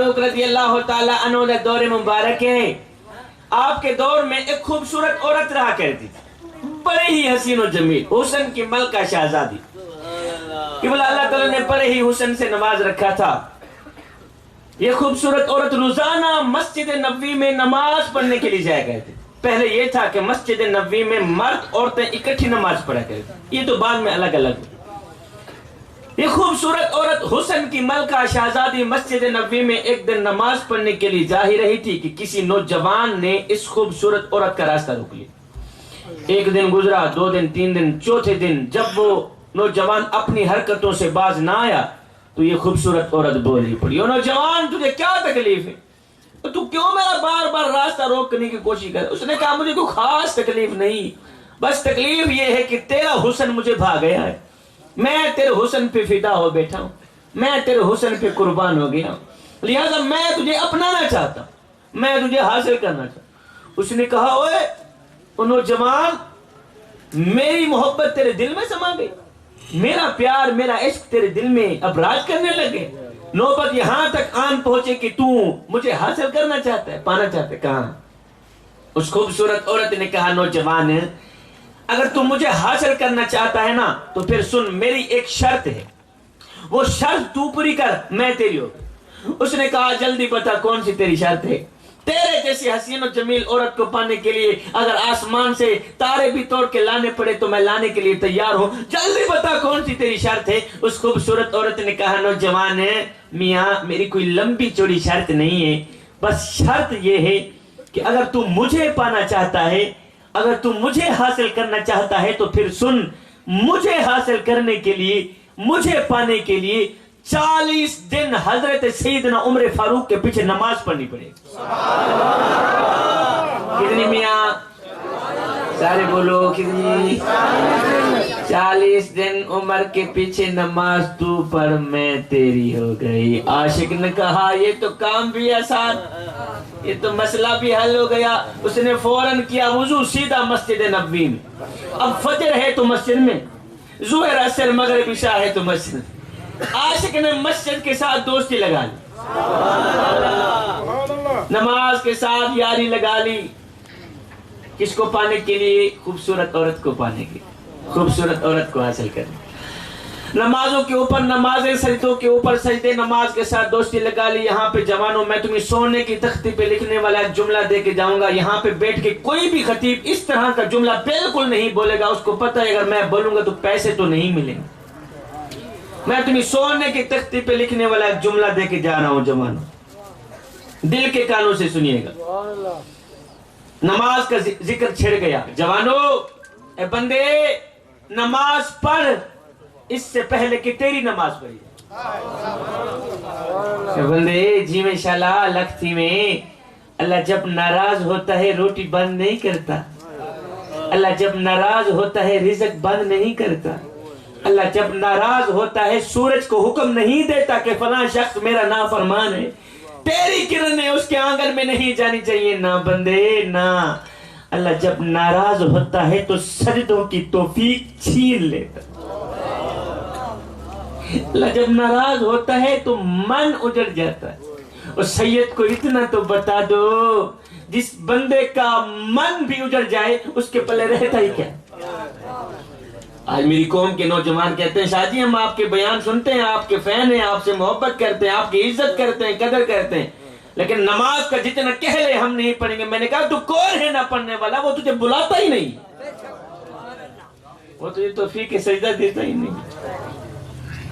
فاروق رضی اللہ تعالیٰ عنہ کا دور مبارک ہے. آپ کے دور میں ایک خوبصورت عورت رہا کرتی تھی, بڑے ہی حسین و جمیل, حسن کی ملکہ شہزادی. کہ بلا اللہ تعالیٰ نے بڑے ہی حسن سے نواز رکھا تھا. یہ خوبصورت عورت روزانہ مسجد نبوی میں نماز پڑھنے کے لیے جایا کرتی. پہلے یہ تھا کہ مسجد نبوی میں مرد عورتیں اکٹھی نماز پڑھا کرتی, یہ تو بعد میں الگ الگ. یہ خوبصورت عورت حسن کی ملکہ شہزادی مسجد نبوی میں ایک دن نماز پڑھنے کے لیے جا ہی رہی تھی کہ کسی نوجوان نے اس خوبصورت عورت کا راستہ روک لیا. ایک دن گزرا, 2 دن, 3 دن, چوتھے دن جب وہ نوجوان اپنی حرکتوں سے باز نہ آیا تو یہ خوبصورت عورت بولی پڑی, او نوجوان تجھے کیا تکلیف ہے, تو کیوں میرا بار بار راستہ روکنے کی کوشش کر. اس نے کہا مجھے کوئی خاص تکلیف نہیں, بس تکلیف یہ ہے کہ تیرا حسن مجھے بھا گیا ہے. میں تیرے حسن پہ فدا ہو بیٹھا ہوں, میں تیرے حسن پہ قربان ہو گیا ہوں, لہذا میں تجھے اپنانا چاہتا ہوں, میں تجھے حاصل کرنا چاہتا ہوں. اس نے کہا اوے نوجوان, میری محبت تیرے دل میں سما گئی, میرا پیار میرا عشق تیرے دل میں اب راج کرنے لگے. نوبت یہاں تک آن پہنچے کہ تو مجھے حاصل کرنا چاہتا ہے, پانا چاہتا ہے. کہاں؟ اس خوبصورت عورت نے کہا نوجوان, اگر تم مجھے حاصل کرنا چاہتا ہے نا تو پھر سن, میری ایک شرط ہے, وہ شرط تو پوری کر, میں تیری ہو. اس نے کہا جلدی بتا کون سی تیری شرط ہے. تیرے جیسی حسین و جمیل عورت کو پانے کے لیے اگر آسمان سے تارے بھی توڑ کے لانے پڑے تو میں لانے کے لیے تیار ہوں, جلدی بتا کون سی تیری شرط ہے. اس خوبصورت عورت نے کہا نوجوان, میاں میری کوئی لمبی چوڑی شرط نہیں ہے, بس شرط یہ ہے کہ اگر تو مجھے پانا چاہتا ہے, اگر تو مجھے حاصل کرنا چاہتا ہے تو پھر سن, مجھے حاصل کرنے کے لیے, مجھے پانے کے لیے 40 دن حضرت سیدنا عمر فاروق کے پیچھے نماز پڑھنی پڑے. کتنی میاں؟ سارے بولو کتنی؟ 40 دن عمر کے پیچھے نماز تو پڑھ, میں تیری ہو گئی. عاشق نے کہا یہ تو کام بھی آسان, یہ تو مسئلہ بھی حل ہو گیا. اس نے فوراً کیا وضو, سیدھا مسجد نبوی میں. اب فجر ہے تو مسجد میں, ظہر عصر مغرب عشاء ہے تو مسجد میں. عاشق نے مسجد کے ساتھ دوستی لگا لی, نماز کے ساتھ یاری لگا لی. کس کو پانے کے لیے؟ خوبصورت عورت کو پانے کے لیے, خوبصورت عورت کو حاصل کرنے. نمازوں کے اوپر نمازیں, سجدوں کے اوپر سجدے, نماز کے ساتھ دوستی لگا لی. یہاں پہ جوانوں میں تمہیں سونے کی تختی پہ لکھنے والا ایک جملہ دے کے جاؤں گا. یہاں پہ بیٹھ کے کوئی بھی خطیب اس طرح کا جملہ بالکل نہیں بولے گا. اس کو پتہ ہے اگر میں بولوں گا تو پیسے تو نہیں ملیں گے. میں تمہیں سونے کی تختی پہ لکھنے والا ایک جملہ دے کے جا رہا ہوں. جوانوں دل کے کانوں سے سنیے گا. نماز کا ذکر چھڑ گیا. جوانوں اے بندے, نماز پڑھ اس سے پہلے کہ تیری نماز پڑھی. اے بندے جی میں شالا لکھتی میں, اللہ جب ناراض ہوتا ہے روٹی بند نہیں کرتا, اللہ جب ناراض ہوتا ہے رزق بند نہیں کرتا, اللہ جب ناراض ہوتا ہے سورج کو حکم نہیں دیتا کہ فلاں شخص میرا نافرمان ہے. تیری کرنیں اس کے آنگن میں نہیں جانی چاہیے. نہ بندے نہ, اللہ جب ناراض ہوتا ہے تو سجدوں کی توفیق چھین لیتا. اللہ جب ناراض ہوتا ہے تو من اجڑ جاتا ہے. اور سید کو اتنا تو بتا دو, جس بندے کا من بھی اجڑ جائے اس کے پلے رہتا ہی کیا. آج میری قوم کے نوجوان کہتے ہیں شاہ جی ہم آپ کے بیان سنتے ہیں, آپ کے فین ہیں, آپ سے محبت کرتے ہیں, آپ کی عزت کرتے ہیں, قدر کرتے ہیں, لیکن نماز کا جتنا کہہ لے ہم نہیں پڑھیں گے. میں نے کہا تو کون ہے نہ پڑھنے والا, وہ تجھے بلاتا ہی نہیں, وہ تجھے توفیق سجدہ دیتا ہی نہیں.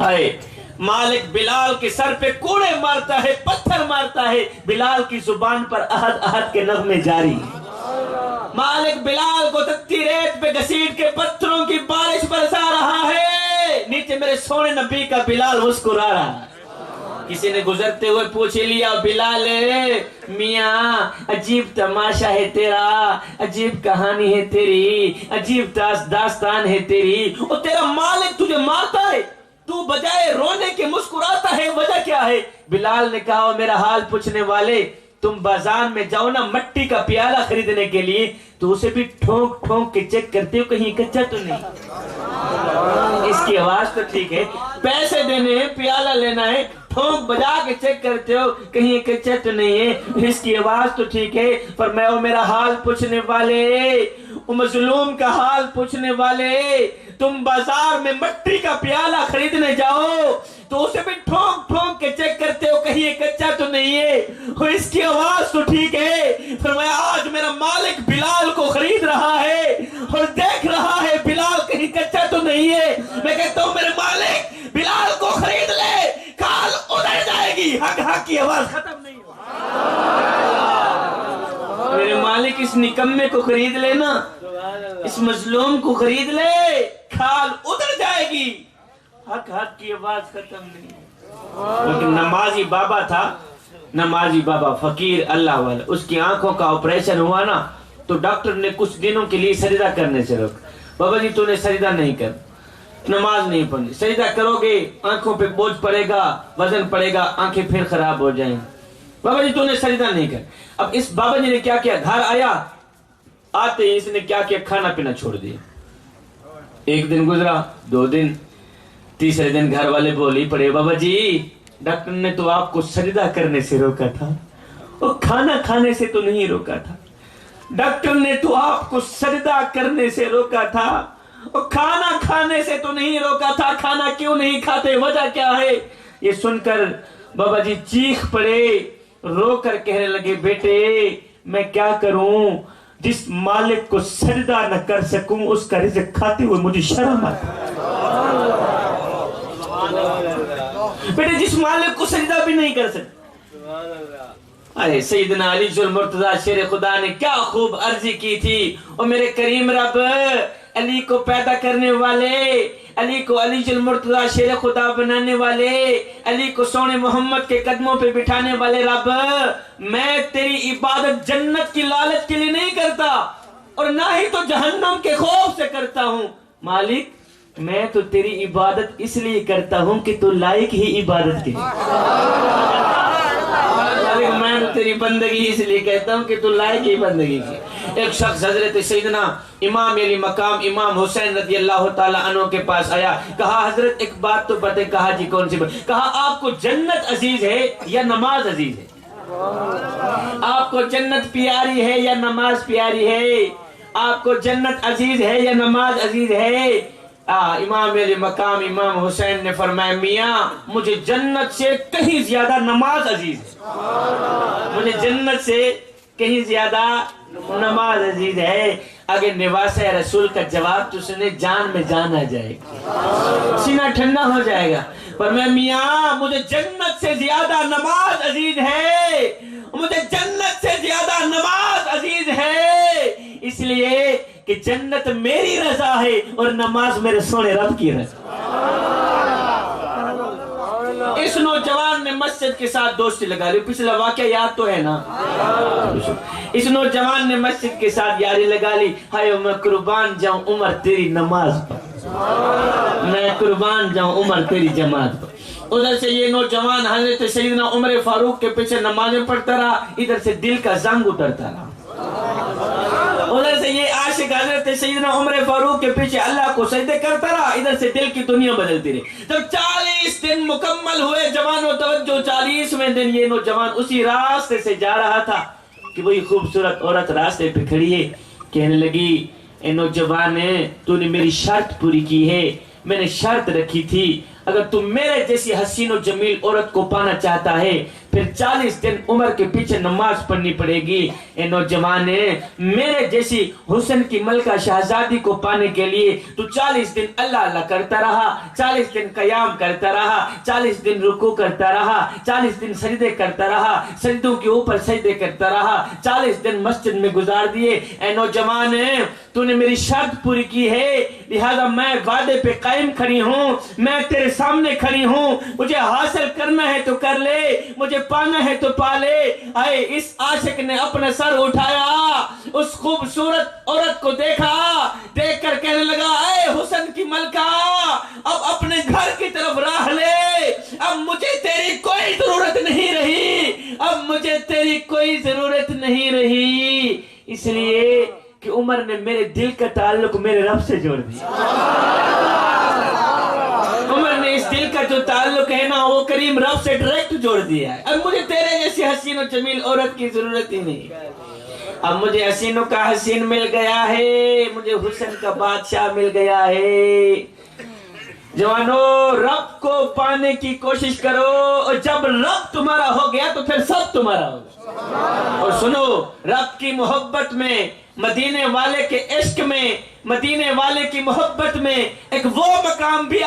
ہائے مالک بلال کے سر پہ کوڑے مارتا ہے, پتھر مارتا ہے, بلال کی زبان پر احد احد کے نغمے جاری. مالک بلال کو تتی ریت پہ گھسیٹ کے پتھروں کی بارش برسا رہا ہے, نیچے میرے سونے نبی کا بلال مسکرا رہا ہے. کسی نے گزرتے ہوئے پوچھ لیا بلال میاں عجیب تماشا ہے تیرا, عجیب کہانی ہے تیری, عجیب داستان ہے تیری, اور تیرا مالک تجھے مارتا ہے, تو بجائے رونے کے مسکراتا ہے, وجہ کیا ہے؟ بلال نے کہا میرا حال پوچھنے والے, تم بازار میں جاؤ نا مٹی کا پیالہ خریدنے کے لیے تو اسے بھی ٹھونک ٹھونک کے چیک کرتے ہو کہیں کچا تو نہیں. اس کی آواز تو ٹھیک ہے, پیسے دینے ہیں, پیالہ لینا ہے, ٹھونک بجا کے چیک کرتے ہو کہیں یہ کچا تو نہیں ہے، اس کی آواز تو ٹھیک ہے۔ فرمایا او میرا حال پوچھنے والے، او مظلوم کا حال پوچھنے والے، تم بازار میں مٹی کا پیالہ خریدنے جاؤ تو اسے بھی ٹھونک ٹھونک کے چیک کرتے ہو کہیں یہ کچا تو نہیں ہے، اور اس کی آواز تو ٹھیک ہے۔ فرمایا آج میرا مالک بلال کو خرید رہا ہے اور دیکھ رہا ہے بلال کہیں کچا تو نہیں ہے، میں کہتا ہوں میرے مالک بلال کو خرید لے، کال ادھر جائے گی، حق حق کی آواز ختم نہیں ہو۔ میرے مالک اس نکمے کو خرید لے نا، اس مظلوم کو خرید لے، کھال ادھر جائے گی، حق حق کی آواز ختم نہیں۔ لیکن نمازی بابا تھا، نمازی بابا فقیر اللہ والا، اس کی آنکھوں کا آپریشن ہوا نا تو ڈاکٹر نے کچھ دنوں کے لیے سجدہ کرنے سے روک، بابا جی تو نے سجدہ نہیں کر، نماز نہیں پڑھنی، سجدہ کرو گے آنکھوں پہ بوجھ پڑے گا، وزن پڑے گا، آنکھیں پھر خراب ہو جائیں، بابا جی تو نے سجدہ نہیں کر۔ اب اس بابا جی نے کیا کیا، گھر آیا، آتے ہی اس نے کیا کیا، کھانا پینا چھوڑ دیا۔ ایک دن گزرا، 2 دن، تیسرے دن گھر والے بولی پڑے بابا جی ڈاکٹر نے تو آپ کو سجدہ کرنے سے روکا تھا اور کھانا کھانے سے تو نہیں روکا تھا، ڈاکٹر نے تو آپ کو سجدہ کرنے سے روکا تھا اور کھانا کھانے سے تو نہیں روکا تھا، کھانا کیوں نہیں کھاتے، وجہ کیا ہے؟ یہ سن کر بابا جی چیخ پڑے، رو کر کہنے لگے بیٹے میں کیا کروں، جس مالک کو سجدہ نہ کر سکوں اس کا رزق کھاتے ہوئے مجھے شرم آتی، بیٹے جس مالک کو سجدہ بھی نہیں کر سکتا۔ ارے سیدنا علی المرتضیٰ شیر خدا نے کیا خوب عرضی کی تھی، اور میرے کریم رب علی کو پیدا کرنے والے، علی کو علی المرتضیٰ شیر خدا بنانے والے، علی کو سونے محمد کے قدموں پہ بٹھانے والے رب، میں تیری عبادت جنت کی لالچ کے لیے نہیں کرتا اور نہ ہی تو جہنم کے خوف سے کرتا ہوں، مالک میں تو تیری عبادت اس لیے کرتا ہوں کہ تو لائق ہی عبادت کی، میں تیری بندگی اس لیے کہتا ہوں کہ تو لائق ہی بندگی کی۔ ایک شخص حضرت سیدنا امام علی مقام امام حسین رضی اللہ تعالیٰ عنہ کے پاس آیا، کہا حضرت ایک بات تو بتائیں، کہا جی کون سی بات؟ کہا آپ کو جنت عزیز ہے یا نماز عزیز ہے؟ آپ کو جنت پیاری ہے یا نماز پیاری ہے؟ آپ کو جنت عزیز ہے یا نماز عزیز ہے؟ امام علی مقام امام حسین نے فرمایا میاں مجھے جنت سے کہیں زیادہ نماز عزیز ہے، مجھے جنت سے کہیں زیادہ نماز عزیز ہے۔ اگر نواسہ رسول کا جواب تو سنے جان میں جان آ جائے گا، سینہ ٹھنڈا ہو جائے گا۔ فرمایا میاں مجھے جنت سے زیادہ نماز عزیز ہے، مجھے جنت سے زیادہ نماز عزیز ہے، اس لیے کہ جنت میری رضا ہے اور نماز میرے سونے رب کی رضا۔ اس نوجوان نے مسجد کے ساتھ دوستی لگا لی، پچھلا واقعہ یاد تو ہے نا، اس نوجوان نے مسجد کے ساتھ یاری لگا لی، ہائے میں قربان جاؤں عمر تیری نماز پر، میں قربان جاؤں عمر تیری جماعت پر۔ ادھر سے یہ نوجوان حضرت سیدنا عمر فاروق کے پیچھے نمازیں پڑھتا رہا، ادھر سے دل کا زنگ اترتا رہا، ادھر سے یہ عاشق حضرت سیدنا عمر فاروق کے پیچھے اللہ کو سجدے کرتا رہا، ادھر سے دل کی دنیا بدلتی رہی۔ جب 40 دن مکمل ہوئے، جوان و توجہ 40ویں دن یہ نوجوان اسی راستے سے جا رہا تھا کہ وہی خوبصورت عورت راستے پہ کھڑی ہے، کہنے لگی اے نوجوان تو نے میری شرط پوری کی ہے، میں نے شرط رکھی تھی اگر تم میرے جیسی حسین و جمیل عورت کو پانا چاہتا ہے پھر 40 دن عمر کے پیچھے نماز پڑھنی پڑے گی۔ اے نوجوان میرے جیسی حسن کی ملکہ شہزادی کو پانے کے لیے تو 40 دن اللہ اللہ کرتا رہا، 40 دن قیام کرتا رہا، 40 دن رکوع کرتا رہا، 40 دن سجدے کرتا رہا، سجدوں کے اوپر سجدے کرتا رہا، 40 دن مسجد میں گزار دیے۔ اے نوجوان تو نے میری شرط پوری کی ہے، لہذا میں وعدے پہ قائم کھڑی ہوں، میں تیرے سامنے کھڑی ہوں، مجھے حاصل کرنا ہے تو کر لے، مجھے پانا ہے تو پا لے۔ آئے اس عاشق نے اپنا سر اٹھایا، اس خوبصورت عورت کو دیکھا، دیکھ کر کہنے لگا اے حسن کی ملکہ اب اپنے گھر کی طرف راہ لے، اب مجھے تیری کوئی ضرورت نہیں رہی، اب مجھے تیری کوئی ضرورت نہیں رہی، اس لیے کہ عمر نے میرے دل کا تعلق میرے رب سے جوڑ دیا، عمر نے اس دل کا کا جو تعلق ہے نا وہ کریم رب سے ڈائریکٹ جوڑ دیا ہے. اب مجھے تیرے جیسی حسین و جمیل عورت کی ضرورت ہی نہیں. اب مجھے حسینوں کا حسین مل گیا ہے, مجھے حسن کا بادشاہ مل گیا ہے. جوانو, رب کو پانے کی کوشش کرو, اور جب رب تمہارا ہو گیا تو پھر سب تمہارا ہوگا. اور سنو, رب کی محبت میں, مدینے والے کے عشق میں, مدینے والے کی محبت میں ایک وہ مقام بھی